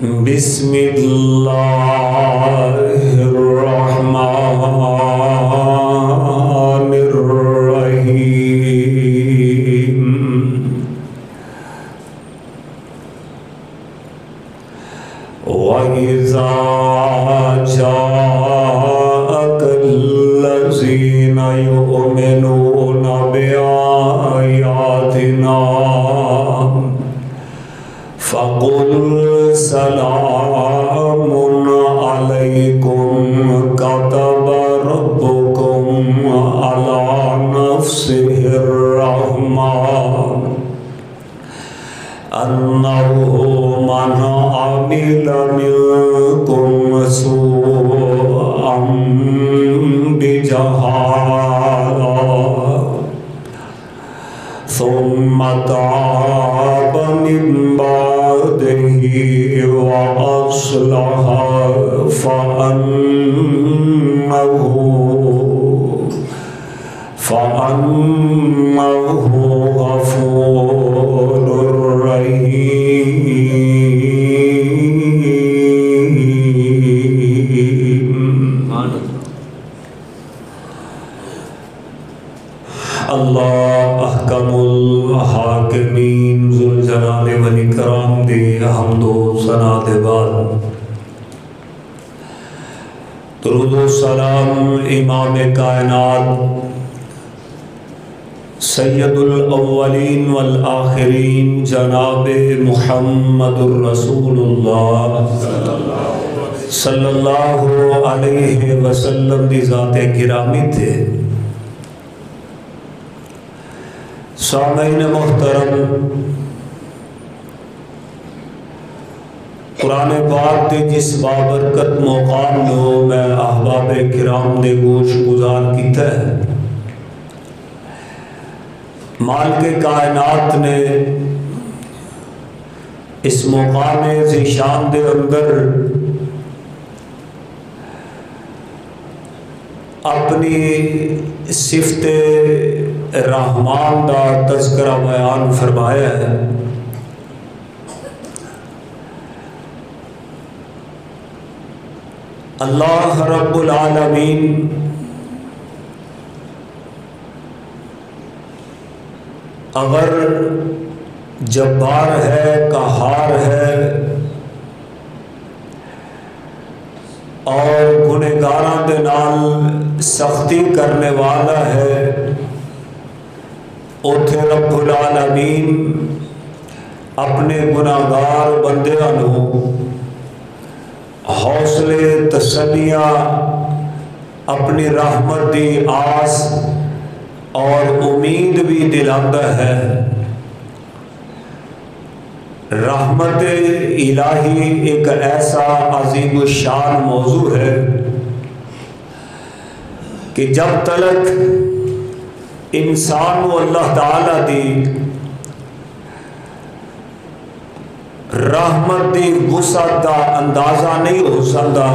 بسم اللہ الرحمن الرحیم وَإِذَا جَاءَكَ الَّذِينَ يُؤْمِنُونَ بِآيَاتِنَا فَقُلْ سَلَامٌ عَلَيْكُمْ كَتَبَ رَبُّكُمْ عَلَى نَفْسِهِ الرَّحْمَةَ أَنَّهُ مَنْ عَمِلَ مِنكُمْ سُوءًا بِجَهَالَةٍ ثُمَّ تَابَ مِنْ بَعْدِهِ وَأَصْلَحَ فَأَنَّهُ غَفُورٌ رَحِيمٌ۔ اللہ احکم الحاکمین ذوالجلال والاکرام دی حمد و ثنا دے بعد درود و سلام امام کائنات سید الاولین والآخرین جناب محمد الرسول اللہ صلی اللہ علیہ وسلم دی ذات گرامی تھے۔ سامعین محترم، قرآن پاک دے جس بابرکت مقام نو میں احباب کرام دے گوش گزار کیتا ہے، مالک کائنات نے اس مقام ذیشان دے اندر اپنی صفت رحمان دا تذکرہ بیان فرمایا ہے۔ اللہ رب العالمین اگر جبار ہے، قہار ہے اور گنہگاراں دے نال سختی کرنے والا ہے، اوتھے رب العالمین اپنے گناہگار بندیاں نو حوصلے، تسلیاں، اپنی رحمت دی آس اور امید بھی دلاتا ہے۔ رحمت الہی ایک ایسا عظیم الشان موضوع ہے کہ جب تلک انسان و اللہ تعالیٰ دی رحمت دی وسعت دا اندازہ نہیں ہو سکتا،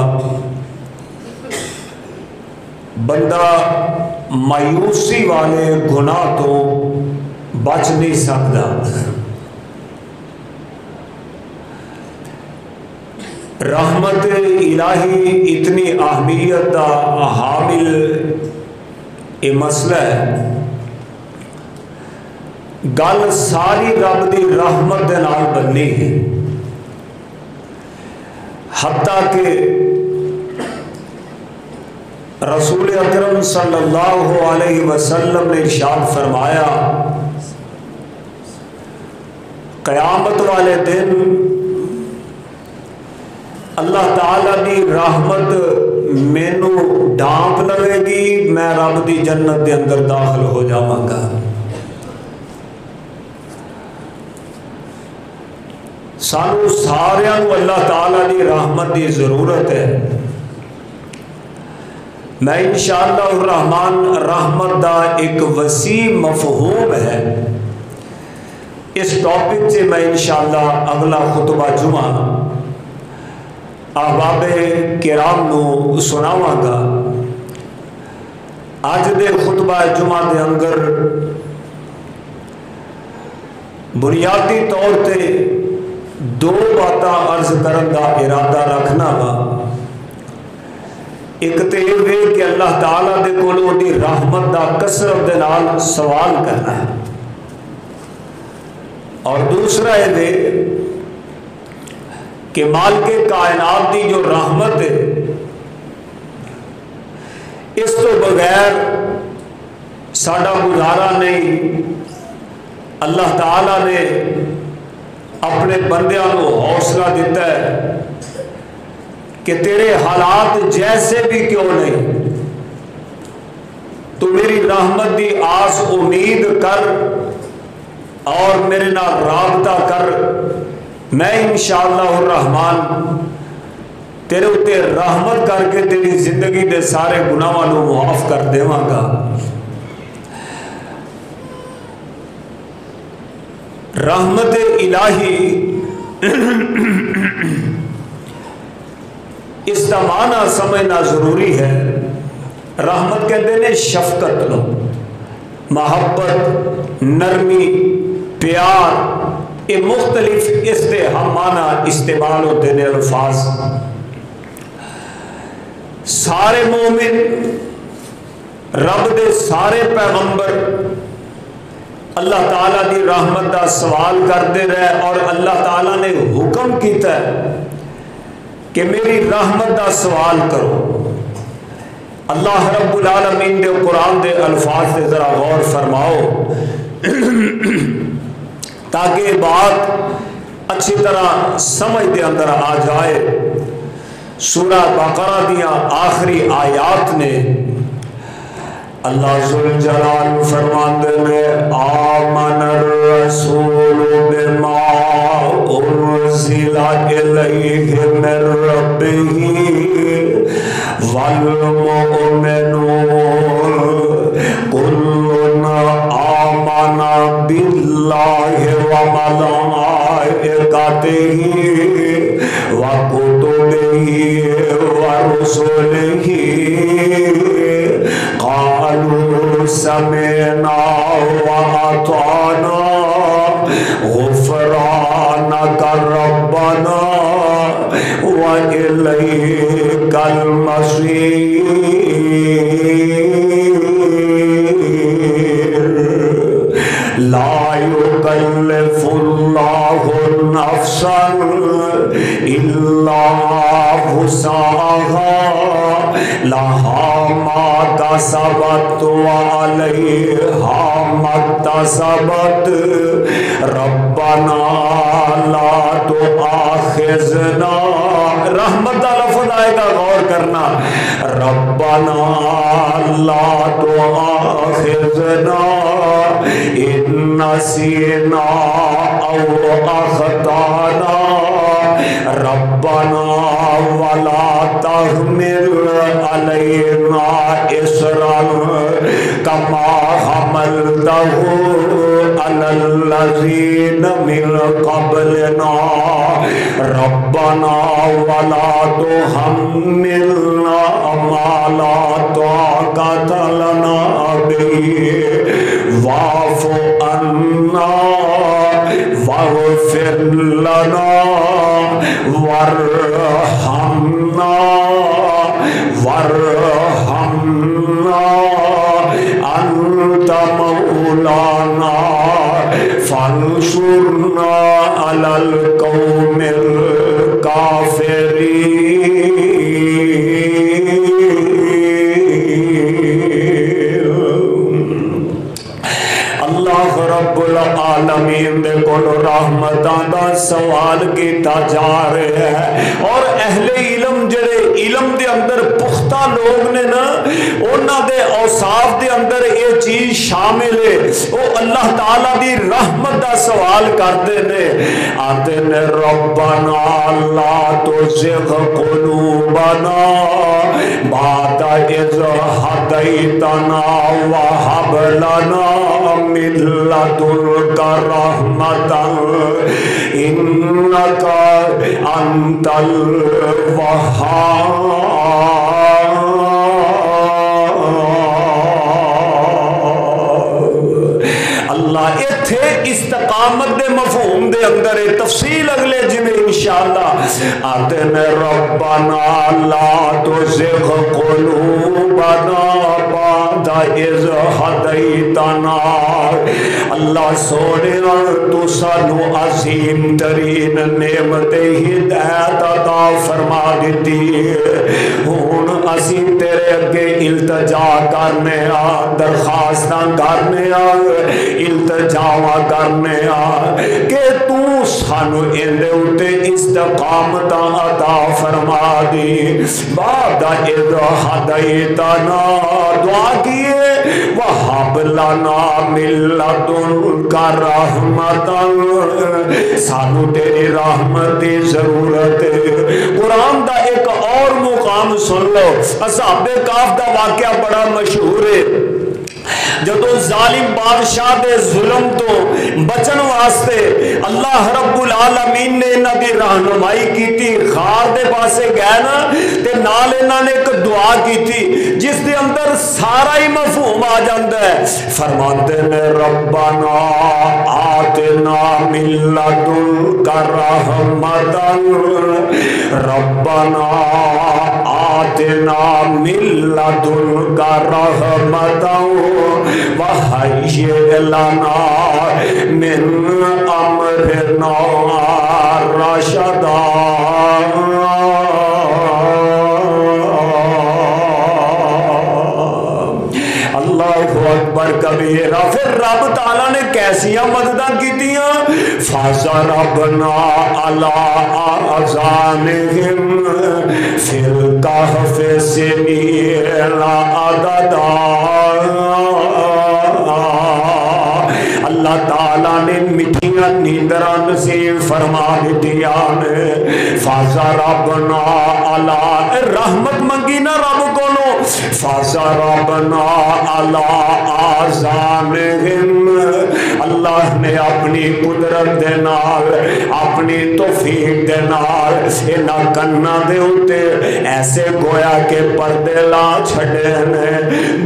بندہ مایوسی والے گناہ تو بچ نہیں سکتا۔ رحمت الہی اتنی اہمیت دا حامل یہ مسئلہ ہے، گل ساری رب دی رحمت دے نال بننی ہے، حتیٰ کہ رسول اکرم صلی اللہ علیہ وسلم نے ارشاد فرمایا، قیامت والے دن اللہ تعالیٰ دی رحمت مینو ڈھانپ لگے گی، میں رب دی جنت دے اندر داخل ہو جاواں گا۔ سانو ساریاں کو اللہ تعالیٰ دی رحمت دی ضرورت ہے۔ میں انشاءاللہ الرحمن رحمت دا ایک وسیع مفہوم ہے، اس ٹاپک سے میں انشاءاللہ اگلا خطبہ جمعہ احباب کرام نو سناواں گا۔ آج دے خطبہ جمعہ دے اندر بنیادی طور تے دو باتاں عرض کرن دا ارادہ رکھنا وا۔ ایک تو یہ کہ اللہ تعالیٰ دے کولوں دی رحمت دا کثرت دے نال سوال کرنا ہے، اور دوسرا یہ کہ مالک کائنات دی جو رحمت ہے اس تو بغیر ساڈا گزارا نہیں۔ اللہ تعالیٰ نے اپنے بندیاں کو حوصلہ دیتا ہے کہ تیرے حالات جیسے بھی کیوں نہیں، تو میری رحمت دی آس امید کر اور میرے نال رابطہ کر، میں انشاءاللہ الرحمن تیرے اتے رحمت کر کے تیری زندگی دے سارے گناہاں نو معاف کر دیواں گا۔ رحمت الہی اس کا معنی سمجھنا ضروری ہے۔ رحمت کہتے ہیں شفقت لو، محبت، نرمی، پیار، یہ مختلف اس دے ہم معنی استعمال ہوتے ہیں الفاظ۔ سارے مومن، رب دے سارے پیغمبر اللہ تعالیٰ دی رحمت دا سوال کرتے رہے، اور اللہ تعالیٰ نے حکم کیتا ہے کہ میری رحمت دا سوال کرو۔ اللہ رب العالمین دے قرآن دے الفاظ دے ذرا غور فرماؤ تاکہ بات اچھی طرح سمجھ دے اندر آ جائے۔ سورہ بقرہ دیاں آخری آیات نے اللہ ذوالجلال فرماندے نے آمن الرسول بما انزل الیہ من ربہ والمؤمنون کل آمن باللہ وملائکتہ وکتبہ ورسلہ قالوا سمعنا وأطعنا غفرانك ربنا وإليك المصير لا يكلف الله نفسا إلا وسعها لها ما كسبت وعليها ما اكتسبت ربنا لا تؤاخذنا۔ رحمت کا لفظ آئے گا، غور کرنا، ربنا لا تؤاخذنا ان نسینا او اخطانا ربنا ولا تحمل علینا اسرا کما حملته علی الذین من قبلنا ربنا ولا تحملنا ما لا طاقت لنا به واعف عنا واغفر لنا وارحمنا انت مولانا فانصرنا على القوم الكافرين۔ اللہ رب العالمین دے کول رحمتاں دا سوال کیتا جا رہا ہے، اور اہل علم جڑے علم دے اندر پختہ لوگ نے نا، انہاں دے اوصاف دے اندر یہ چیز شامل ہے، وہ اللہ تعالیٰ دی رحمت دا سوال کرتے نے، آتے نے ربنا لا تزغ قلوبنا بعد اذ ہدیتنا وہب لنا من لدنک رحمۃ انک انت الوہاب۔ اللہ ایک تھے استقامت دے مفہوم دے اندر تفصیل اگلے جمعے انشاءاللہ آتے نے ربنا لا تزغ قلوبنا بعد اذ ہدیتنا اللہ سونے تو سانو عظیم ترین نعمت ہدایت عطا فرما دیتی ہن اسی تیرے اگے التجا کرنے درخواست کرنے التجا کرنے کہ تو سانو اندے اتے استقامت عطا فرما دی بعد اذ ہدیتنا دعا کیے وہب لنا من لدنک رحمتا سانو تیری رحمت دی ضرورت قرآن دا ایک اور مقام سن لو اصحاب کہف دا واقعہ بڑا مشہور ہے جدو ظالم بادشاہ دے ظلم تو بچن واسطے اللہ رب العالمین نے انہاں دی رہنمائی کیتی غار دے پاسے گئے نا تے نال انہاں نے ایک دعا کیتی جس دے اندر سارا ہی مفہوم آ جاندا ہے فرماتے نے ربنا آتنا من لدنک رحمتا ربنا آتنا من لدنک رحمتا وَحَيِّئْ لَنَا مِنْ أَمْرِنَا رَشَدًا اللہ اکبر کبیرہ پھر رب تعالیٰ نے کیسیاں مدداں کیتیاں فَضَرَبْنَا عَلَىٰ آذَانِهِمْ فِي الْكَهْفِ سِنِينَ عَدَدًا اللہ تعالیٰ نے مٹھیاں نیندراں نصیب فرما دیتیاں فَضَرَبْنَا عَلَىٰ رحمت منگی نا رب کولو فَضَرَبْنَا عَلَىٰ آذَانِهِمْ اللہ نے اپنی قدرت دے نال اپنی توفیق دے نال انہاں کناں دے اوتے ایسے گویا کہ پردے لا چھڑے نے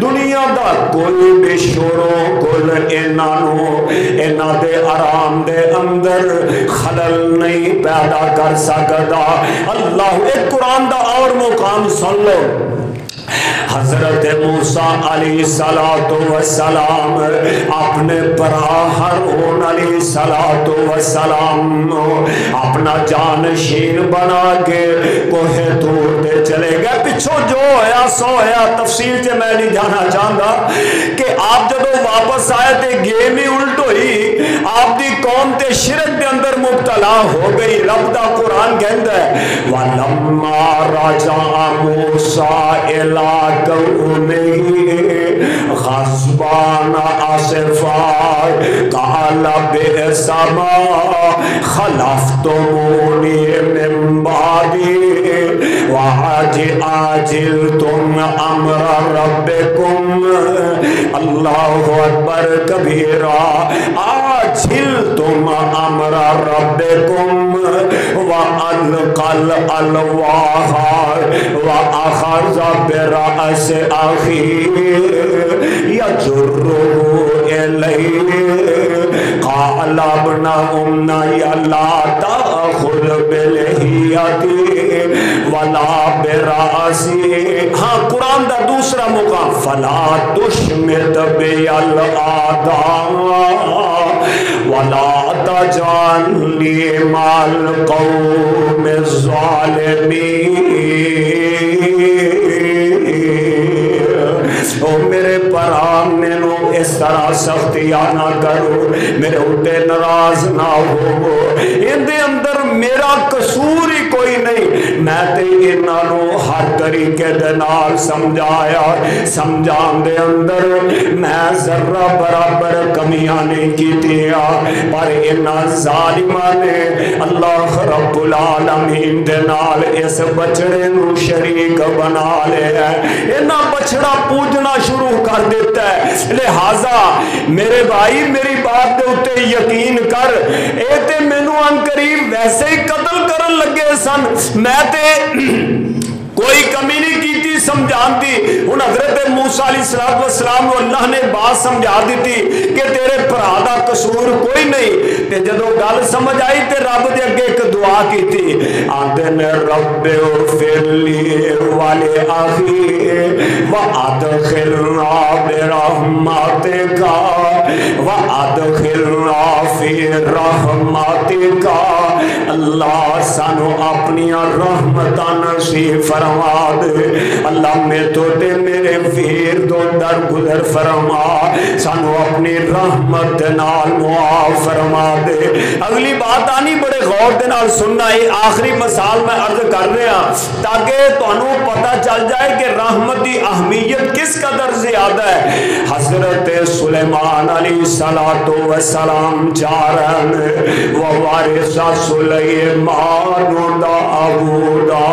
دنیا دا کوئی بھی شور و گل انہاں دے آرام دے اندر خلل نہیں پیدا کر سکتا اللہ ایک قرآن دا اور مقام سن لو حضرت موسیٰ علیہ السلام اپنے برا ہارون علیہ السلام اپنا جانشین بنا کے کوہ طور دے چلے گئے پچھو جو ہویا سو ہویا تفصیل سے میں نہیں جانا چاہتا کہ آپ جب واپس آئے تے گیم ہی الٹ ہوئی آپ دی قوم تے شرک دے اندر مبتلا ہو گئی رب دا قرآن کہندا ہے وَلَمَّا رَجَعَ مُوسَىٰ إِلَىٰ قَوْمِهِ غَضْبَانَ آسِفًا قَالَ بِئْسَ مَا خَلَفْتُمُونِي مِن بَعْدِي وَعَجِلْتُمْ أَمْرَ رَبِّكُمْ اللہ اکبر کبیرہ عَجِلْتُمْ أَمْرَ رَبِّكُمْ وَأَلْقَى الْأَلْوَاحَ وَأَخَذَ بِرَأْسِ أَخِيهِ يَجُرُّهُ إِلَيْهِ قَالَ ابْنَ أُمَّيَّ لَا تَأْخُذْ بِلِحِيَّتِي وَلَا بِرَأْسِي ہاں قرآن دا دوسرا مقام فَلَا تُشْمِتْ بِيَ الْأَعْدَاءَ وَلَا تَجْعَلْنِي مَعَ الْقَوْمِ الظَّالِمِينَ او میرے پرانے نو اس طرح سختیاں نہ کرو میرے اٹھے ناراض نہ ہو ان دے اندر میرا قصور ہی کوئی نہیں میں تے انہاں نو ہر طریقے دے نال سمجھایا سمجھان دے اندر میں ذرہ برابر کمیاں نہیں کیتیاں پر انہاں ظالماں نے اللہ رب العالمین دے نال اس بچڑے نو شریک بنا لیا انہاں بچڑا پوجنا شروع کر دیتا ہے لہذا میرے بھائی میری بات دے اتے یقین کر اے تے مینوں ان قریب ویسے ہی قتل کرن لگے سن میں تے کوئی کمی نہیں کیتی سی سمجھان دی. ہن حضرت موسیٰ علیہ السلام کو اللہ نے بات سمجھا دیتی کہ تیرے بھرا دا قصور کوئی نہیں. تے جدوں گل سمجھ آئی تے رب دے اگے ایک دعا کیتی. آندے نے رب اغفر لی ولأخی وادخلنا برحمتک وادخلنا فی رحمتک. اللہ سانو اپنی رحمتاں نصیب فرما دے. اللہ میں تو تے میرے ویر تو در گزر فرما, سانو اپنی رحمت نال معاف فرما دے. اگلی بات آنی بڑے غور دے نال سننا ہے. آخری مثال میں عرض کر رہا تاکہ تانوں پتہ چل جائے کہ رحمت دی اہمیت کس قدر زیادہ ہے. حضرت سلیمان علیہ السلام جارن ووارث سلیمان داؤدا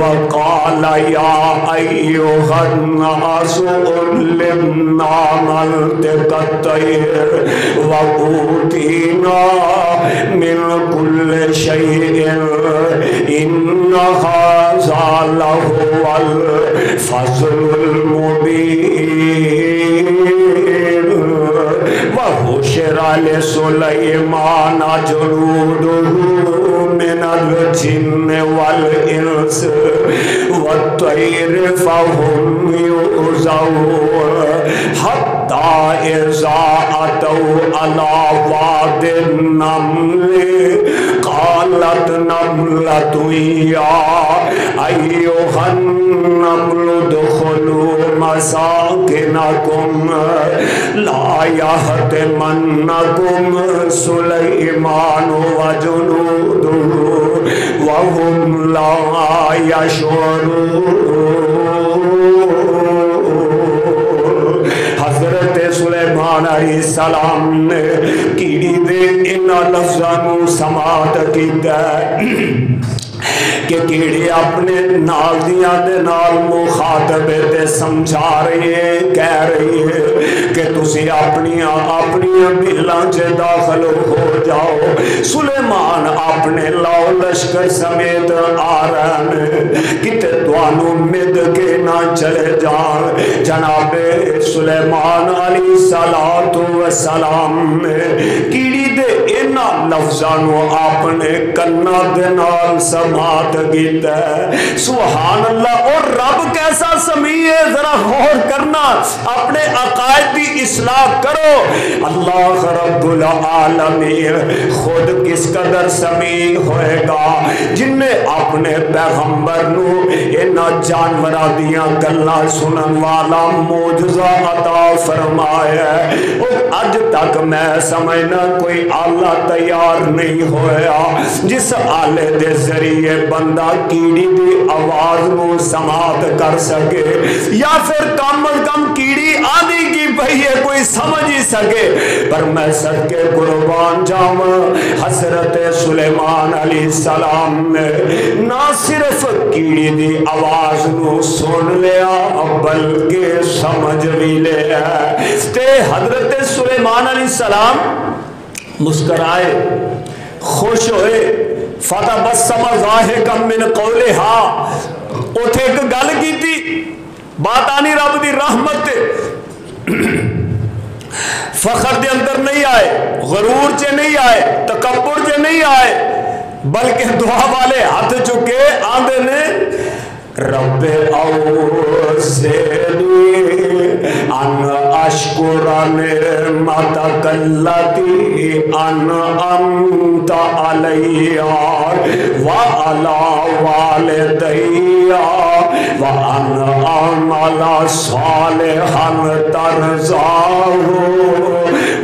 وقال یا ایھا الناس علمنا منطق الطیر وأوتینا من کل شیء ان ھذا لہو الفضل المبین. وحشر لسلیمان جنودہ من الجن والانس والطیر فهم یوزعون حتی اذا اتوا علی واد النمل قالت نملة یا ایھا النمل ادخلوا مساکنکم لا یحطمنکم سلیمان وجنودہ وهم لا یشعرون. حضرت سلیمان علیہ السلام نے کیڑی دے انہاں لفظاں نوں سماعت کیتا کہ کیڑی اپنے نال دیاں دے نال مخاطبے تے سمجھا رہی ہے, کہہ رہی ہے کہ تسی اپنی بلاں چ داخل ہو جاؤ. سلیمان اپنے لاؤ لشکر سمیت آ رہے ہیں کتے توانوں مد کے نہ چلے جان. جناب سلیمان علیہ السلام کیڑی دے انہاں لفظاں نوں اپنے کنا دے نال سماعت کیتا ہے. سبحان اللہ. اور رب کیسا سمیع ہے, ذرا غور کرنا, اپنے عقائد کی اصلاح کرو. اللہ رب العالمین خود کس قدر سمیع ہوئے گا جن نے اپنے پیغمبر نو انہاں جانوراں دیاں گلاں سنن والا معجزہ عطا فرمایا ہے. اور اج تک میں سمجھنا کوئی آلہ تیار نہیں ہویا جس آلے دے ذریعے بندہ کیڑی دی آواز نو سماعت کر سکے, یا پھر کم از کم کیڑی آدھی کی پئی ہے کوئی سمجھ ہی سکے. پر میں صدقے قربان جاواں حضرت سلیمان علیہ السلام نے نہ صرف کیڑی دی آواز نو سن لیا بلکہ سمجھ بھی لیا. تے حضرت سلیمان علیہ السلام مسکرائے, خوش ہوئے. فتبسم ضاحکا من قولہا. اوتھے ایک گل کیتی, بات آنی رب دی رحمت تے. فخر دے اندر نہیں آئے, غرور چے نہیں آئے, تکبر چے نہیں آئے, بلکہ دعا والے ہاتھ چکے آندے نے رب اوزعنی ان اشکر نعمتک التی انعمت علی وعلی والدی وان اعمل صالحا ترضاہ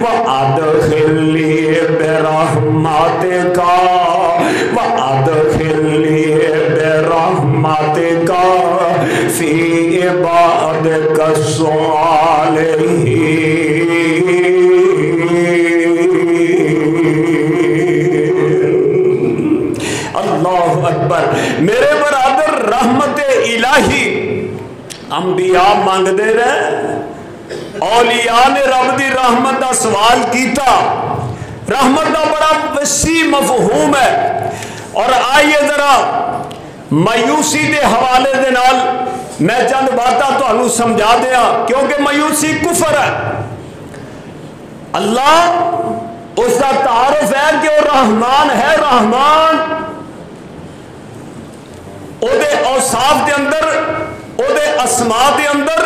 وادخلنی برحمتک وادخلنی برحمتک فی عبادک الصالحین. اللہ اکبر. میرے برادر, رحمت الہی انبیاء مانگ دے رہے, اولیاء نے رب دی رحمت دا سوال کیتا. رحمت دا بڑا وسیع مفہوم ہے. اور آئیے ذرا مایوسی دے حوالے دے نال میں چند باتاں تمہیں سمجھا دیا کیونکہ مایوسی کفر ہے. اللہ اس کا تعارف ہے کہ وہ رحمان ہے. رحمان او دے اوصاف دے اندر، او دے اسماء دے اندر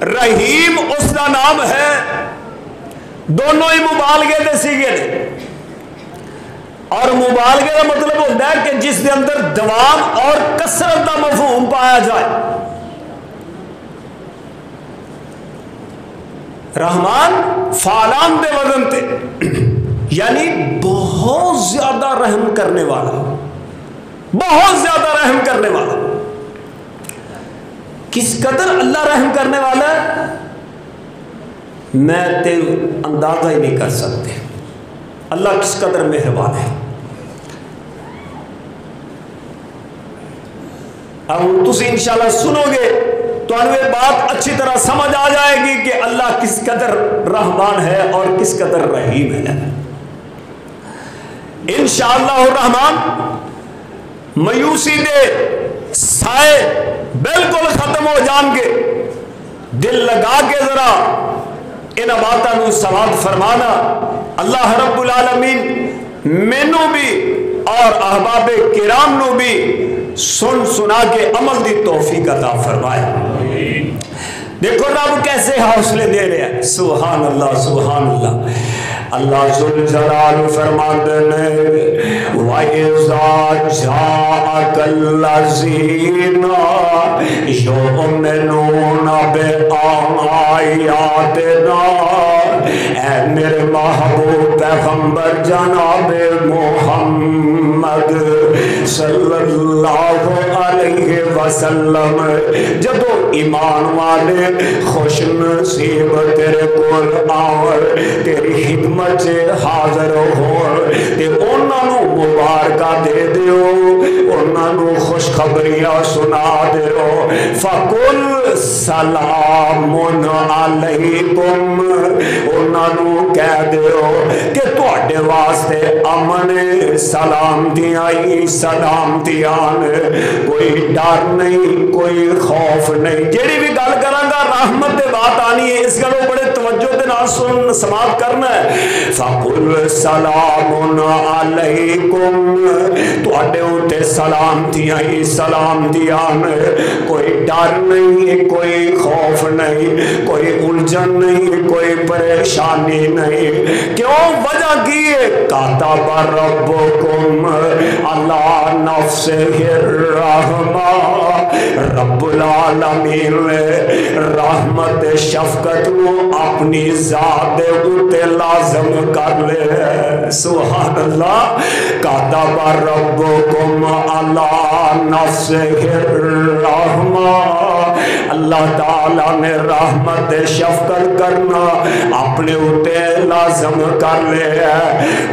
رحیم اس کا نام ہے. دونوں ہی مبالغے دے سیگے نے، اور مبالغے کا مطلب ہوتا ہے کہ جس کے اندر دوام اور کثرت کا مفہوم پایا جائے. رحمان فعلان دے وزن تے، یعنی بہت زیادہ رحم کرنے والا، بہت زیادہ رحم کرنے والا. کس قدر اللہ رحم کرنے والا ہے میں تے اندازہ ہی نہیں کر سکتے. اللہ کس قدر مہربان ہے. اب تسی انشاءاللہ سنو گے تو یہ بات اچھی طرح سمجھ آ جائے گی کہ اللہ کس قدر رحمان ہے اور کس قدر رحیم ہے. انشاءاللہ الرحمن مایوسی دے سائے بالکل ختم ہو جان کے دل لگا کے ذرا ان باتوں کو سماعت فرمانا. اللہ رب العالمین مینوں بھی اور احباب کرام نو بھی سن سنا کے عمل دی توفیق عطا فرمائے. دیکھو رب کیسے حوصلے دے رہے ہیں. سبحان اللہ سبحان اللہ. اللہ ذوالجلال فرماتے ہیں وَإِذَا جَاءَكَ الَّذِينَ يُؤْمِنُونَ بِآيَاتِنَا، اے میرے محبوب پیغمبر جناب محمد صلی اللہ علیہ وسلم، جدو ایمان والے خوش نصیب تیرے کول آور تیری خدمت حاضر ہو تے انہاں نو مبارکہ دے دیو، انہاں نو خوشخبریاں سنا دیو. فَقُلْ سَلَامٌ عَلَيْكُمْ، انہاں نو کہہ دیو کہ تواڈے واسطے امن سلامتیاں ہی سلامتیاں، کوئی ڈر نہیں کوئی خوف نہیں. جیڑی بھی گل کراں گا رحمت دے بات آنی ہے، اس گلوں بڑے توجہ دے نال سن سماعت کرنا ہے. فَقُلْ سَلَامٌ عَلَيْكُمْ، تواڈے اوتے سلامتیاں ہی سلامتیاں، کوئی ڈر نہیں کوئی خوف نہیں کوئی الجھن نہیں کوئی پریشانی نہیں. کیوں؟ وجہ کی ہے کاتب ربکم علی نفسہ الرحمہ، رب العالمین رحمت شفقت کو اپنی ذات دے اوتے لازم کر لے. سبحان اللہ. کاتب ربکم علی نفسہ الرحمہ، اللہ تعالیٰ نے رحمت شفقت کرنا اپنے اوتے لازم کر لے ہے،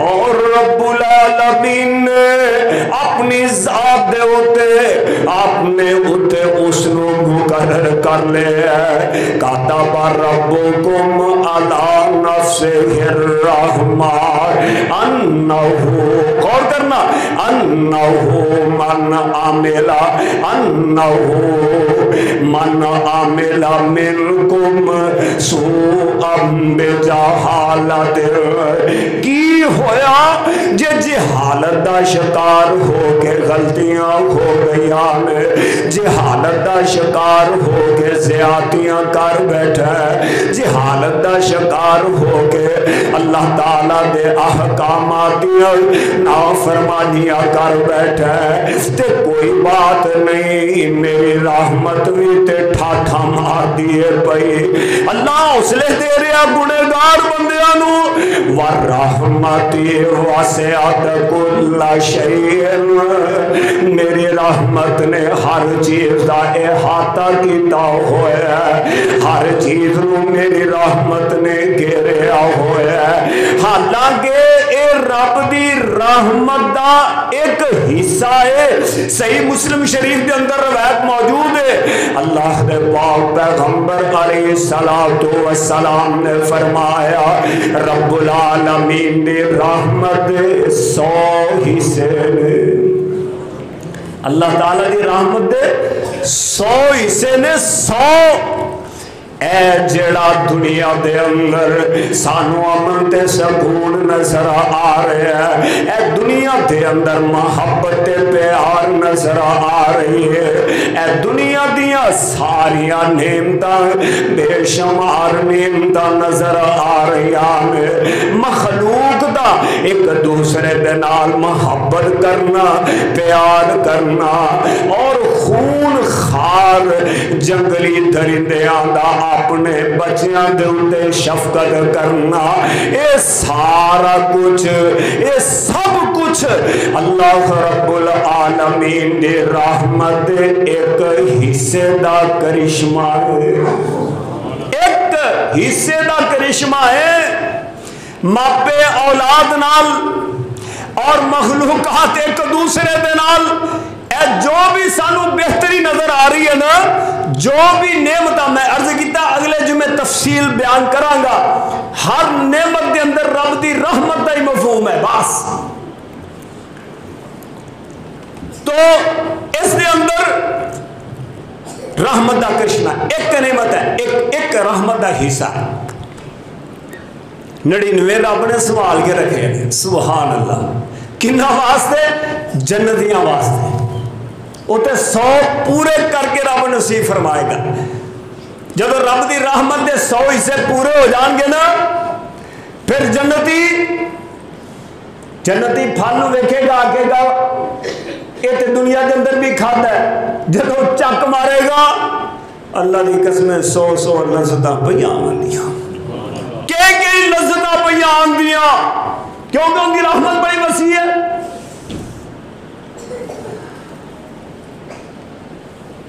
اور رب العالمین نے اپنی ذات دے اوتے اپنے اوتے اس نو مقرر کر لے ہے. کاتب ربکم علی نفسہ الرحمہ انہ، غور کرنا، انہ من عمل، انہ من عمل منکم سوءا بجہالت. کی ہویا جے جہالت دا شکار ہو کے غلطیاں ہو گئیاں، جہالت دا شکار ہو کے زیادتیاں کر بیٹھا ہے، جہالت دا شکار ہو کے اللہ تعالیٰ دے احکامات نافرمانیاں کر بیٹھا ہے. تے کوئی بات نہیں، میری رحمت بھی تے ٹھاٹھا مار دیے پئی. اللہ حوصلے دے رہا گنہگار بندیاں نو. وَالرَّحْمَتِ وَسِعَتْ كُلَّ شَيْءٍ، میری رحمت نے ہر چیز دا احاطہ کیتا ہوا ہے، ہر چیز نو میری رحمت نے گھیریا ہوا ہے. حالانکہ اے رب دی رحمت دا ایک حصہ ہے. صحیح مسلم شریف کے اندر روایت موجود ہے، اللہ دے پاک پیغمبر علیہ السلام نے فرمایا رب العالمین دی رحمت 100 حصے نے. اللہ تعالیٰ دی رحمت دے 100 حصے نے 100 اے جڑا دنیا دے اندر سانو امن تے سکون نظر آ رہا ہے، اے دنیا دے اندر محبت تے پیار نظر آ رہی ہے، اے دنیا دیاں ساریاں نعمتاں بے شمار نعمتاں نظر آ رہی ہیں، مخلوق دا ایک دوسرے دے نال محبت کرنا، پیار کرنا اور خون خار جنگلی درندیاں دا اپنے بچیاں دے اندے شفقت کرنا، اے سارا کچھ، اے سب کچھ اللہ رب العالمین دی رحمت ایک حصے دا کرشمہ ہے، ایک حصے دا کرشمہ ہے۔ ماپے اولاد نال اور مخلوقات ایک دوسرے دے نال جو بھی سانو بہتری نظر آ رہی ہے نا، جو بھی نعمت میں عرض کیتا اگلے جمعے تفصیل بیان کراں گا، ہر نعمت دے اندر رب دی رحمت دا ہی مفہوم ہے بس۔ تو اس دے اندر رحمت دا کرشمہ ایک نعمت ہے، ایک رحمت دا حصہ ہے۔ 99 رب نے سنبھال کے رکھے ہیں، سبحان اللہ۔ کنہ واسطے؟ جنتیاں واسطے۔ اوتے 100 پورے کر کے رب نصیب فرمائے گا۔ جب رب دی رحمت دے 100 حصے پورے ہو جان گے نا، پھر جنتی پھل نو ویکھے گا، آکے گا یہ تے دنیا کے اندر بھی کھاتا ہے، جب چک مارے گا اللہ دی قسمیں 100 لذتاں پہ آندیاں، کئی لذتاں پہ آندیاں، کیونکہ ان کی رحمت بڑی وسیع ہے۔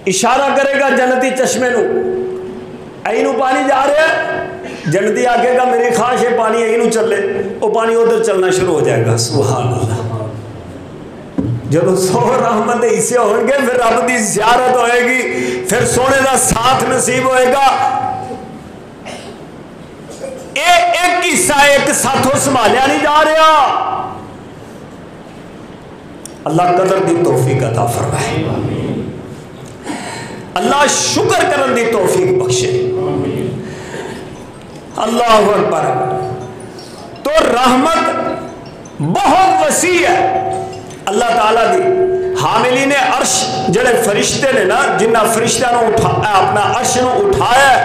اشارہ کرے گا جنتی چشمے نو، اینو پانی جا رہا ہے، جنتی آکے گا میری خواہش ہے پانی اینو چلے، وہ پانی ادھر چلنا شروع ہو جائے گا، سبحان اللہ۔ جب 100 رحمت حصے ہوں گے پھر رب دی زیارت ہوئے گی، پھر سونے دا ساتھ نصیب ہوئے گا۔ ایک حصہ ایک ساتھوں سنبھالیا نہیں جا رہا۔ اللہ قدر دی توفیق عطا فرمائے، اللہ شکر کرن دی توفیق بخشے، اللہ اکبر۔ تو رحمت بہت وسیع ہے اللہ تعالیٰ دی۔ حاملین عرش جڑے فرشتے نے نا، جنہ فرشتہ نو اپنا عرش نو اٹھایا ہے،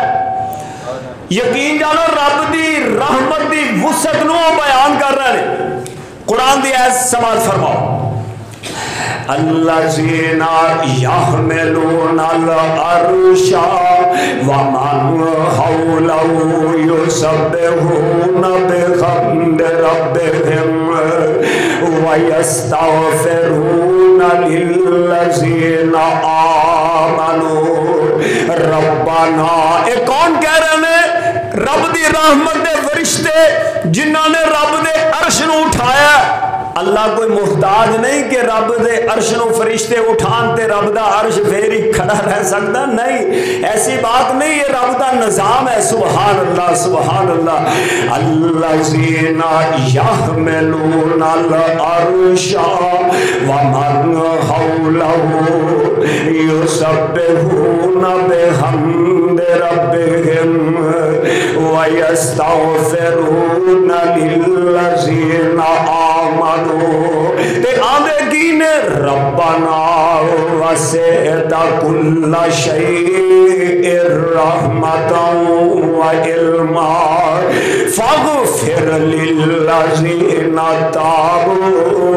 یقین جانو رب دی رحمت دی وسعت نو بیان کر رہے ہیں۔ قرآن دی آیت سماعت فرماؤ، الذین یحملون العرش ومن حولہ یسبحون بحمد ربہم ویستغفرون للذین آمنوا ربنا۔ ایک کون کہہ رہے ہیں؟ رب دی رحمت دے فرشتے جنہوں نے رب دے عرش نو اٹھایا۔ اللہ کوئی محتاج نہیں کہ رب دے عرش نو فرشتے اٹھان تے رب دا عرش پھر ہی کھڑا رہ سکتا، نہیں، ایسی بات نہیں، یہ رب دا نظام ہے، سبحان اللہ سبحان اللہ۔ الذین یحملون العرش ومن حولہ یسبحون بحمد ربہم ویستغفرون للذین آمنوا۔ تے آندے کی نے ربنا وسعت کل شیء رحمتا وعلما فاغفر للذین تابوا۔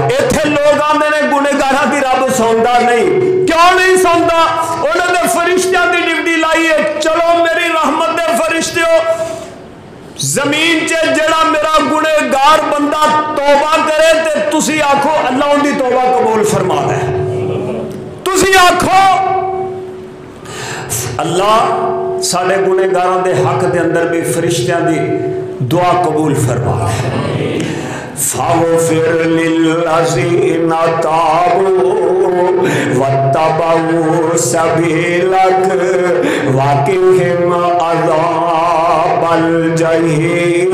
ایتھے لوگ آندے نے گنہگاراں دی رب سوندا نہیں، کیوں نہیں سوندا؟ انہاں نے فرشتیاں دی ڈیوٹی لائی ہے، چلو میری رحمت دے فرشتیو، زمین چے جڑا میرا گنہگار بندہ توبہ کرے تے تسی آکھو اللہ ان دی توبہ قبول فرما دے، تسی آکھو اللہ ساڑے گنہگاراں دے حق دے اندر بھی فرشتیاں دی دعا قبول فرما دے۔ فاغفر للذین تابوا واتبعوا سبیلک وقهم عذاب الجحیم۔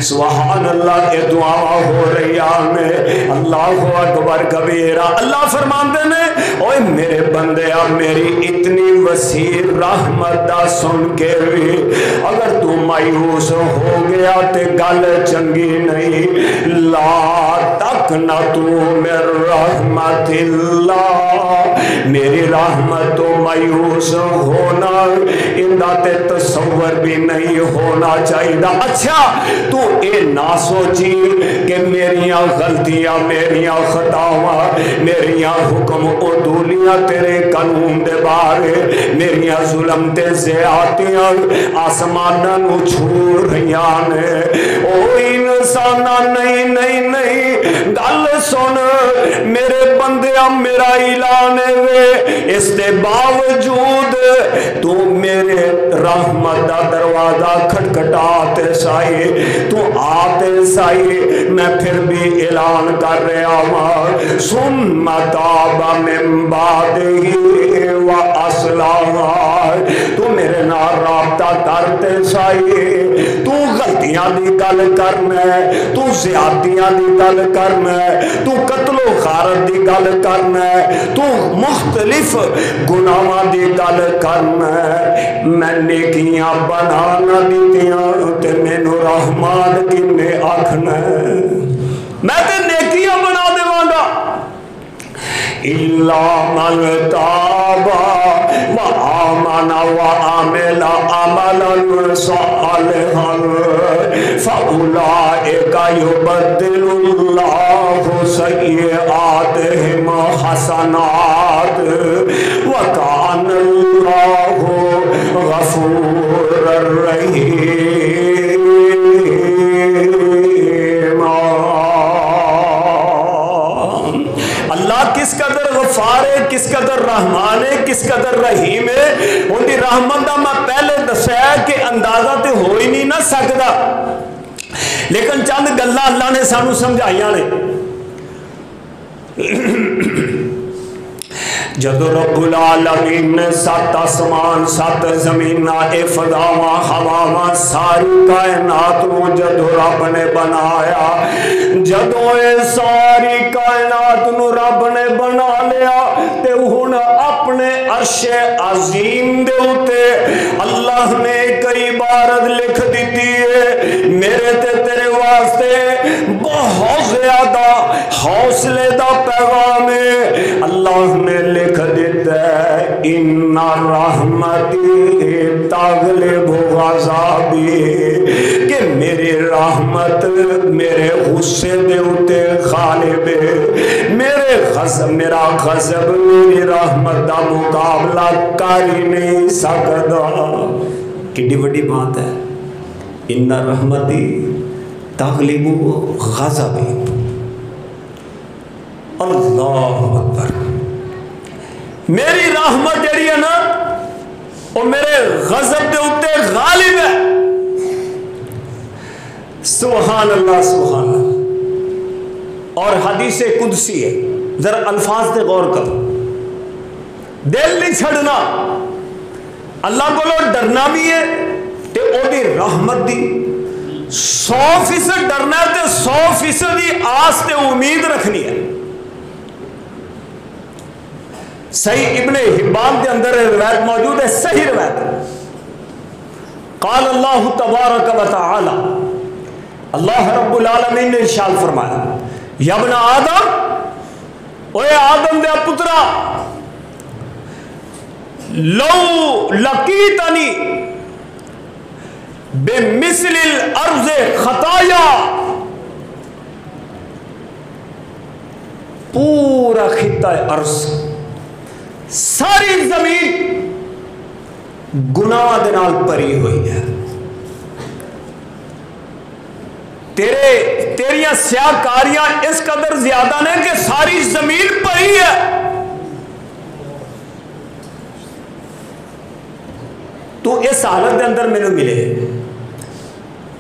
سبحان اللہ۔ اللہ یہ دعا ہو رہی آنے اللہ اکبر کبیرہ. اللہ فرماندے نے اوے میرے بندے میری اتنی وسیع رحمت دا سن کے بھی اگر تو مایوس ہو گیا تے گل چنگی نہیں. لا تقنطوا من رحمت اللہ, میری رحمت تو مایوس ہونا اندہ تے تصور بھی نہیں ہونا چاہیے. اچھا تو اے نہ سوچی کہ میریاں غلطیاں میریاں خطاواں میریاں حکم عدولیاں تیرے قانون دے بارے میریاں ظلم تے زیادتیاں آسماناں نو چھو رہیاں نے. او انساناں نہیں نہیں نہیں گل سن میرے بندیاں میرا اعلان وے اس دے باوجود تو میرے رحمت دا دروازہ کھٹکھٹاتے سائی تو آتے سائی میں پھر بھی اعلان کر رہا ہوں. ثم تاب من بعدہ واصلح, تو میرے نال رابطہ کرتے سائی تو غلطیاں دی گل کرنا ہے تو زیادتیاں دی گل کرنا ہے تو قتل و غارت دی گل کرنا ہے تو مختلف گناہاں دی گل کرنا ہے. میں نیکیاں بنا نہ دیتیاں تے مینوں رحمان کنے آکھنا ہے میں تے نیکیاں بنا دیواں گا. الا من تاب وآمن وعمل عملا صالحا فاولئک یبدل اللہ سیئاتہم حسنات وکان اللہ غفورا رحیما. اللہ کس قدر غفار ہے کس قدر رحمان ہے کس قدر رحیم ہے ان دی رحمت دا میں پہلے دسیا کہ اندازہ تے ہو ہی نہیں نہ سکتا لیکن چند گلاں اللہ نے سانو سمجھائیاں نے. جدو رب العالمین نے 7 آسمان 7 زمینہ اے فضاواں ہواواں ساری کائنات کو جدو رب نے بنایا جدو اے ساری کائنات نو رب نے بنا لیا تے ہن اپنے عرش عظیم دے اوتے اللہ نے کئی عبارت لکھ دیتی ہے میرے تے تیرے واسطے بہت زیادہ حوصلے دا پیغام ہے. اللہ نے لکھ دیتا ہے ان رحمتی تغلب غضبی کہ میری رحمت میرے غصے دے اوتے غالب ہے. میرے غضب میرا غضب میری رحمت دا مقابلہ کر ہی نہیں سکتا. کتنی بڑی بات ہے ان رحمتی تغلب غضبی. اللہ اکبر. میری رحمت جڑی ہے نا وہ میرے غضب دے اوتے غالب ہے. سبحان اللہ سبحان اللہ. اور حدیث قدسی ہے ذرا الفاظ تے غور کرو. دل نہیں چھڑنا اللہ کو ڈرنا بھی ہے تے او دی رحمت دی 100% ڈرنا ہے تے 100% دی آس تے امید رکھنی ہے. صحیح ابن حبان کے اندر روایت موجود ہے صحیح روایت. قال اللہ تبارک و تعالی اللہ رب العالمین نے ارشاد فرمایا یا ابن آدم اوے آدم دے پترا لو لقیتنی بمثل الارض خطایا پورا خطہ ارض ساری زمین گناہ دے نال بھری ہوئی ہے. تیریاں سیاہ کاریاں اس قدر زیادہ نے کہ ساری زمین بھری ہے. تو اس حالت دے اندر میں ملے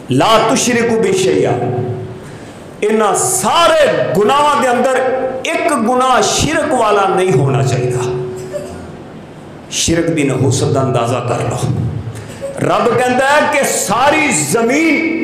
لا تشرکو بی شیئا انہاں سارے گناہ دے اندر ایک گناہ شرک والا نہیں ہونا چاہیے. شرک دی نحوست دا اندازہ کر لو. رب کہتا ہے کہ ساری زمین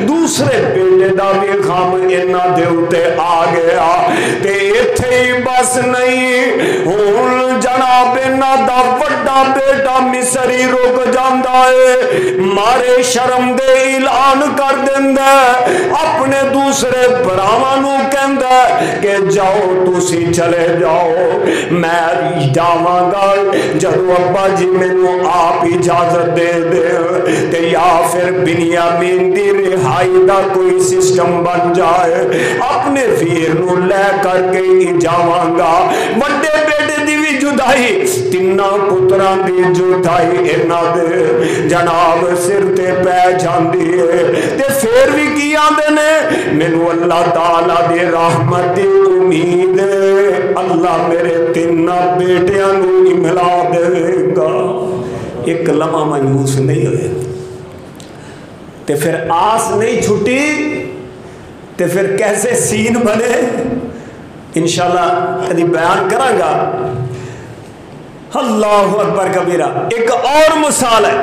دوسرے بیٹے دا بھی غم انہاں دے اوتے آ گیا تے ایتھے ہی بس نہیں ہن جناب انہاں دا وڈا بیٹا مصری رک جاندا ہے مارے شرم دے اعلان کر دیندا اپنے دوسرے بھراواں نو کہندا کہ جاؤ تسی چلے جاؤ میں جاواں گا جدوں ابا جی مینوں آپ اجازت دے دے تے یا پھر بنیامین دی رہائی دا کوئی سسٹم بن جائے اپنے ویر نو لے کر کے جاواں گا وڈے بیٹے دی بھی جدائی تیناں پتراں دی جدائی انہاں دے جناب سر تے پے جاندی ہے تے پھر بھی کی آندے نے مینوں اللہ تعالی دی رحمت دی امید اللہ میرے تیناں بیٹیاں نو ملا دے گا ایک لمحہ مایوس نہیں ہوئے تے پھر آس نہیں چھٹی تے پھر کیسے سین بنے انشاءاللہ کبھی بیان کروں گا اللہ اکبر کبیرہ ایک اور مثال ہے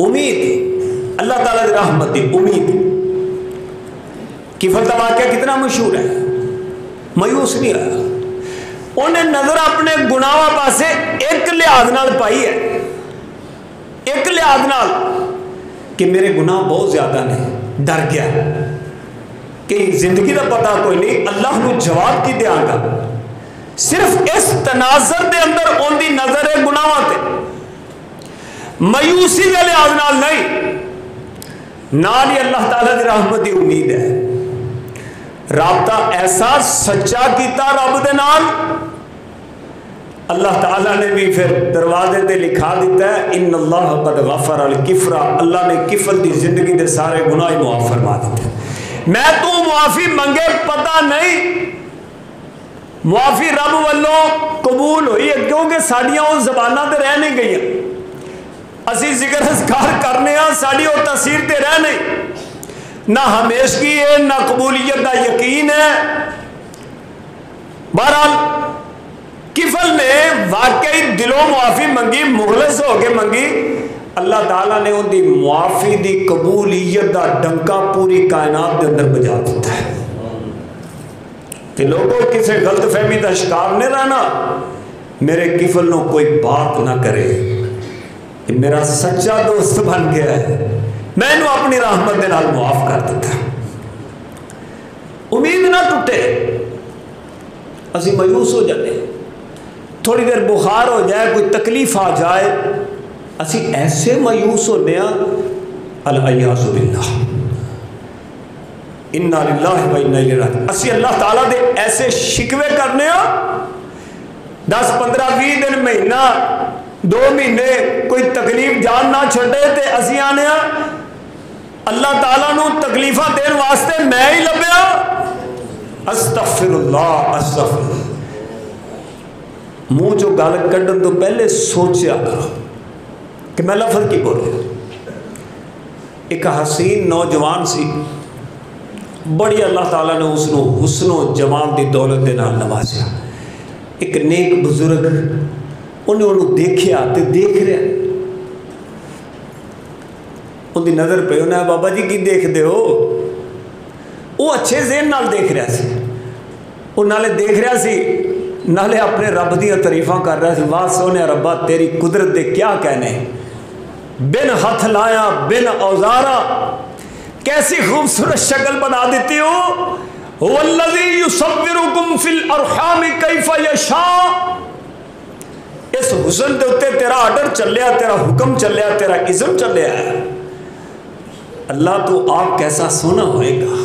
امید اللہ تعالیٰ کی رحمت دی امید کفل کا واقعہ کتنا مشہور ہے مایوس نہیں آیا انہیں نظر اپنے گناہاں پاسے ایک لحاظ نال پائی ہے ایک لحاظ نال کہ میرے گناہ بہت زیادہ نے ڈر گیا کہ زندگی کا پتہ کوئی نہیں اللہ نو جواب کی دیاں گا صرف اس تناظر دے اندر ان دی نظر ہے گناہاں تے مایوسی کے لحاظ نال نہیں نال ہی اللہ تعالیٰ دی رحمت دی امید ہے رابطہ ایسا سچا کیتا رب دے نال اللہ تعالیٰ نے بھی پھر دروازے تے لکھا دیتا ہے ان اللہ قد غفر الکفرا اللہ نے کفر دی زندگی دے سارے گناہ معاف فرما دیتے میں تو معافی منگے پتہ نہیں معافی رب والوں قبول ہوئی ہے کیونکہ ساڑیاں وہ زبانہ تے رہ نہیں گئی ہیں اسی ذکر اذکار کرنے ہیں ساڑی وہ تاثیر تے رہ نہیں نہ ہمیشگی ہے نہ قبولیت دا یقین ہے بہرحال کفل نے واقعی دلوں معافی منگی مخلص ہو کے منگی اللہ تعالیٰ نے ان دی معافی دی قبولیت دا ڈنکا پوری کائنات دے اندر بجا دیتا ہے کہ لوگوں کسی غلط فہمی دا شکار نہیں رہنا میرے کفل نو کوئی بات نہ کرے کہ میرا سچا دوست بن گیا ہے میں انہوں اپنی رحمت دے نال معاف کر دیتا امید نہ ٹوٹے اسی مایوس ہو جاتے تھوڑی دیر بخار ہو جائے کوئی تکلیف آ جائے اسی ایسے مایوس ہونے ہیں العیاذ باللہ انا للہ و انا الیہ راجعون اسی اللہ تعالیٰ دے ایسے شکوے کرنے ہیں 10 15 20 دن مہینہ 2 مہینے کوئی تکلیف جان نہ چھڑے تے اسی آنے ہیں اللہ تعالیٰ نو تکلیفہ دین واسطے میں ہی لبیا استغفر اللہ استغفر اللہ منہ جو گال کڈن تو پہلے سوچیا کرو کہ میں لفظ کی بول رہا ایک حسین نوجوان سی بڑی اللہ تعالیٰ نے اس نو حسن و جمال دی دولت دے نال نوازیا ایک نیک بزرگ انہیں انہوں دیکھیا تے دیکھ رہے ان دی نظر پہ انہیں بابا جی کی دیکھ دے ہو وہ اچھے ذہن نال دیکھ رہا سی وہ نالے دیکھ رہا سی نالے اپنے رب دیا تعریفاں کر رہا سی واہ سونے ربا تیری قدرت دے کیا کہنے بن ہاتھ لایا بن اوزارا کیسی خوبصورت شکل بنا دیتی ہو والذی یصورکم فی الارحام کیف یشاء اس حسن دے ہوتے تیرا آرڈر چلیا تیرا حکم چلیا تیرا اذن چلیا ہے اللہ تو آپ کیسا سونا ہوئے گا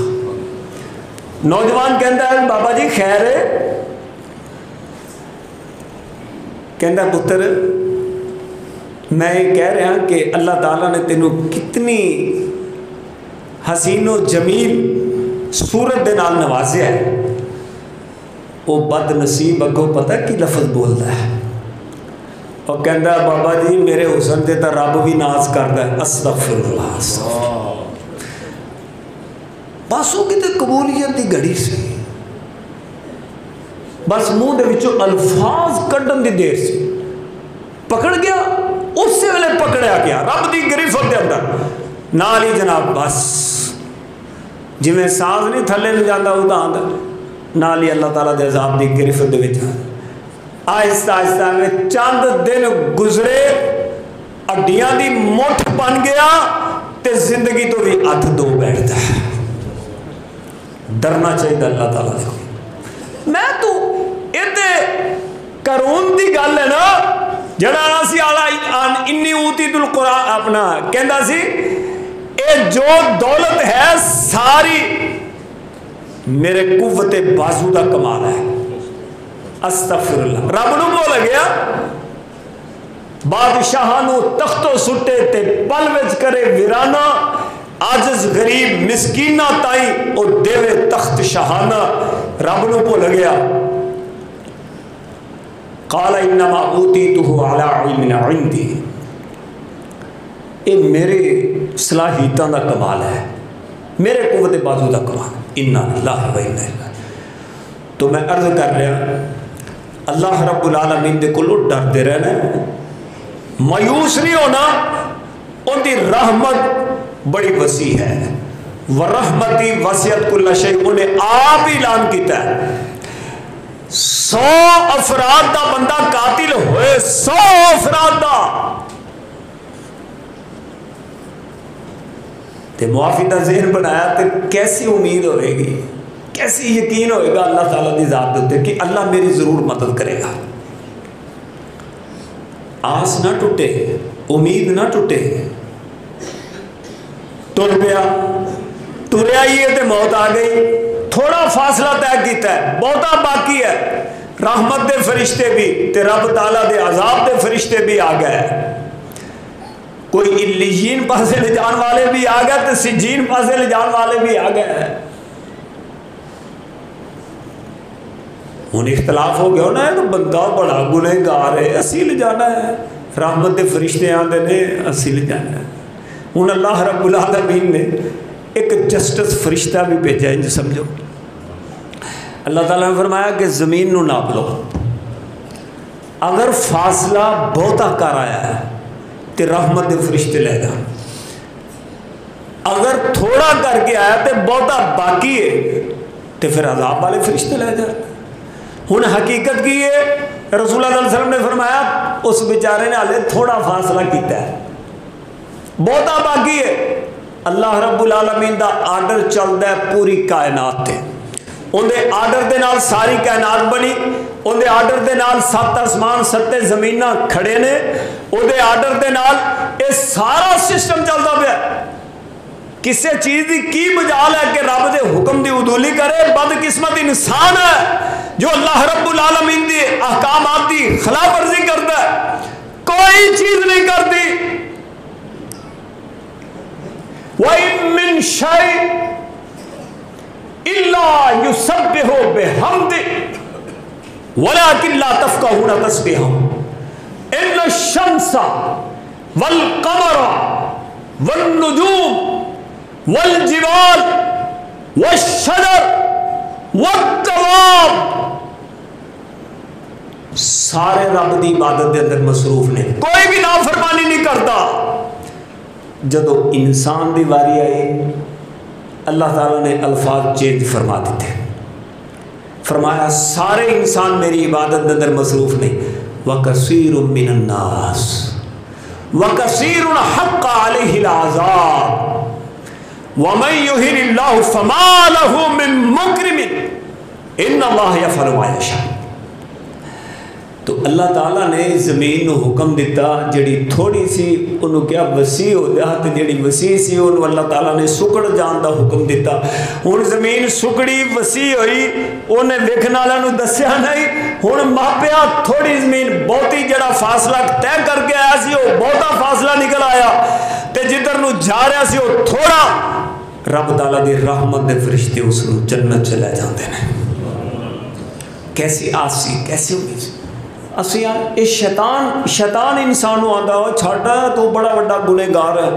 نوجوان کہندا ہے بابا جی خیر ہے کہندا پتر میں یہ کہہ رہا کہ اللہ تعالیٰ نے تینوں کتنی حسین و جمیل صورت دے نال نوازیا ہے وہ بد نصیب اگوں پتہ کی لفظ بولتا ہے اور کہندا بابا جی میرے حسن تے تا رب بھی ناز کردا ہے استغفر اللہ بس وہ کتے قبولیت دی گھڑی سی بس منہ دے وچوں الفاظ کڈن دی دیر سی پکڑ گیا اس سے ویلے پکڑ جکڑیا گیا رب دی گرفت دے اندر نال ہی جناب بس جویں سانس نہیں تھلے نہیں جاتا اڑان دا نال ہی اللہ تعالیٰ دے عذاب دی گرفت دے وچ آہستہ آہستہ میں چند دن گزرے ہڈیاں دی مٹھ بن گیا تے زندگی تو بھی ہاتھ دو بیٹھتا ہے. ڈرنا چاہیے اللہ تعالیٰ سے. میں تو یہ کرون دی گل ہے نا جڑا سی آلا انی اوتیت القرآن اپنا کہندا سی اے جو دولت ہے ساری میرے قوت بازو دا کمال ہے. استغفر اللہ. رب نو بول گیا بادشاہانو تختو سٹے تے پل وچ کرے ویرانا عاجز غریب مسکینہ تائی او دیوے تخت شاہانہ. رب نو بول گیا قال انما اوتیتہ علی علم عندی. اے میرے صلاحیتاں دا کمال ہے میرے قوت بازو دا کمال. انا للہ و انا الیہ. تو میں عرض کر رہا اللہ رب العالمین دے کولو ڈردے رہنا مایوس نہیں ہونا. ان دی رحمت بڑی وسیع ہے. ورحمتی وسعت کل شیء. انہیں آپ اعلان کیتا ہے 100 افراد دا بندہ قاتل ہوئے 100 افراد دا تے معافی دا ذہن بنایا تے کیسی امید ہوئے گی کیسی یقین ہوئے گا اللہ تعالیٰ دی ذات دیتے کہ اللہ میری ضرور مدد کرے گا. آس نہ ٹوٹے امید نہ ٹوٹے. ٹر پیا ٹریا ہی ہے تے موت آ گئی. تھوڑا فاصلہ طے کیتا ہے بہتا باقی ہے. رحمت دے فرشتے بھی تے رب تعالیٰ دے عذاب دے فرشتے بھی آ گئے. کوئی علیین پاسے لے جان والے بھی آ گئے تے سجین پاسے لے جان والے بھی آ گئے. ہوں اختلاف ہو گیا نا تو بندہ بڑا گنہگار ہے اسی لے جانا ہے. رحمت دے فرشتے آتے نے اسی لے جانا ہے. ہوں اللہ رب العالمین نے ایک جسٹس فرشتہ بھی بھیجا ہے. سمجھو اللہ تعالیٰ نے فرمایا کہ زمین نو ناپ لو. اگر فاصلہ بہتا کر آیا ہے تو رحمت دے فرشتے لے جا. اگر تھوڑا کر کے آیا تو بہتا باقی ہے تو پھر عذاب والے فرشتے لے جا. ہوں حقیقت کی ہے رسول اللہ صلی اللہ علیہ وسلم نے فرمایا اس بیچارے نے ہلے تھوڑا فاصلہ کیتا ہے بہتا باقی ہے. اللہ رب العالمین دا آرڈر چلتا ہے پوری کائنات تے. اندے آرڈر دے نال ساری کائنات بنی. اندے آرڈر دے نال 7 آسمان 7 زمینہ کھڑے نے. اندے آرڈر دے نال یہ سارا سسٹم چلتا پیا. کسے چیز دی کی مجال ہے کہ رب دے حکم دی عدولی کرے؟ بد قسمت انسان ہے جو اللہ رب العالمین دی احکامات دی خلاف ورزی کرتا ہے. کوئی چیز نہیں کرتی. وَإِن مِّن شَيْءٍ إِلَّا يُسَبِّحُ بِحَمْدِهِ وَلَكِن لَّا تَفْقَهُونَ تَسْبِيحَهُمْ إِنَّ الشَّمْسَ وَالْقَمَرَ وَالنُّجُومَ والجبال والشجر والدواب سارے رب دی عبادت دے اندر مصروف نے. کوئی بھی نافرمانی نہیں کرتا. جدو انسان دی واری آئی اللہ تعالیٰ نے الفاظ چینج فرما دیتے. فرمایا سارے انسان میری عبادت دے اندر مصروف نہیں. وَكَثِيرٌ مِّنَ النَّاسِ وَكَثِيرٌ حَقَّ عَلَيْهِ الْعَذَابُ وَمَن يُهِنِ اللَّهُ فَمَا لَهُ مِن مُكْرِمٍ إِنَّ اللَّهَ يَفْعَلُ مَا يَشَاءُ. تو اللہ تعالیٰ نے زمین نو حکم دیتا جڑی تھوڑی سی انہوں کیا وسیع ہو جا تے جڑی وسیع سی انہوں اللہ تعالیٰ نے سکڑ جان دا حکم دیتا. ہن زمین سکڑی وسیع ہوئی انہیں ویکھن والا نو دسیا نہیں. ہن ماپیا تھوڑی زمین بہتی جڑا فاصلہ طے کر کے آیا سی وہ بہتا فاصلہ نکل آیا تے جدھر نو جا رہا سی وہ تھوڑا. رب تعالیٰ دی رحمت دے فرشتے اس نو جنت چلے جاندے نے. کیسی آسی کیسی امید. اسی یہ شیطان انسانوں آتا ہو چھاڑا تو بڑا بڑا گنہگار ہے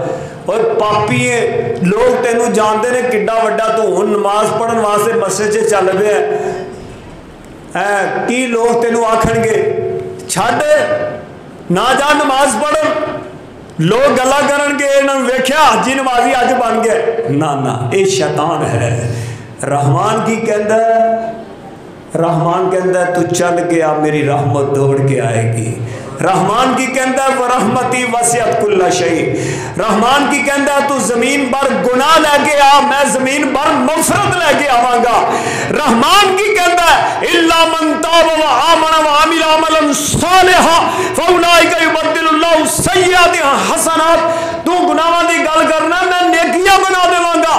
اور پاپی ہے لوگ تینوں جانتے ہیں کڈا وڈا تو ہن نماز پڑھن واسطے مسجد سے چل پیا ہے. کی لوگ تینوں آکھن گے چھڈ نہ جا نماز پڑھن لوگ گلا کرن کے انہوں نے ویکھیا حجی نمازی اج بن گئے، نا اے شیطان ہے۔ رحمان کی کہندا ہے، رحمان کہندا ہے تو چل گیا میری رحمت دوڑ کے آئے گی۔ رحمان کی کہندا ہے ورحمتی وسعت کل شیء، رحمان کی کہندا ہے تو زمین پر گناہ لے کے آ، میں زمین پر مغفرت لے کے آواں گا۔ رحمان کی کہندا ہے الا من تاب وآمن وعمل عملا صالحا فاولئک یبدل اللہ سیئات حسنات۔ تو گناہاں دی گل کرنا، میں نیکیاں بنا دیواں گا۔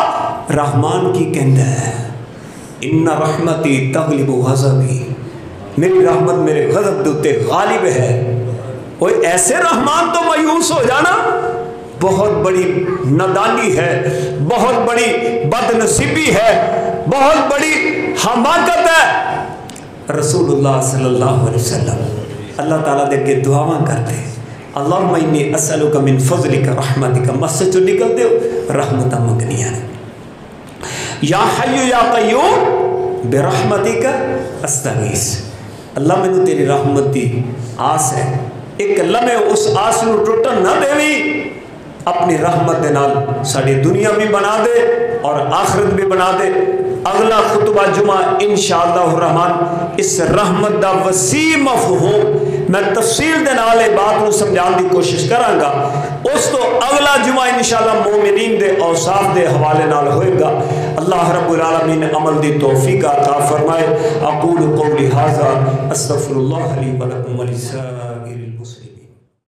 رحمان کی کہندا ہے ان رحمتی تغلب غضبی، میری رحمت میرے غضب دے اوتے غالب ہے۔ کوئی ایسے رحمان تو مایوس ہو جانا بہت بڑی نادانی ہے، بہت بڑی بد نصیبی ہے، بہت بڑی حماقت ہے۔ رسول اللہ صلی اللہ علیہ وسلم اللہ تعالیٰ دے کے دعاواں کرتے، اللہم انی اسألک من فضلک رحمتک، مسجد چو نکل دیو رحمتہ منگنیاں، یا حی یا قیوم برحمتک استغیث، اللہ میں نے تیری رحمت دی آس ہے، ایک لمحے اس آس نو ٹوٹن نہ دیوی، اپنی رحمت دے نال ساری دنیا بھی بنا دے اور آخرت بھی بنا دے۔ اگلا خطبہ جمعہ انشاءاللہ الرحمن اس رحمت دا وسیع مفہوم میں تفصیل دے نال بات نو سمجھان دی کوشش کراں گا۔ اس تو اگلا جمعہ انشاءاللہ مومنین دے اوصاف دے حوالے نال ہوئے گا۔ اللہ رب العالمین عمل دی توفیق عطا فرمائے۔ اقول قولی ھذا استغفر اللہ لی ولکم ولسائر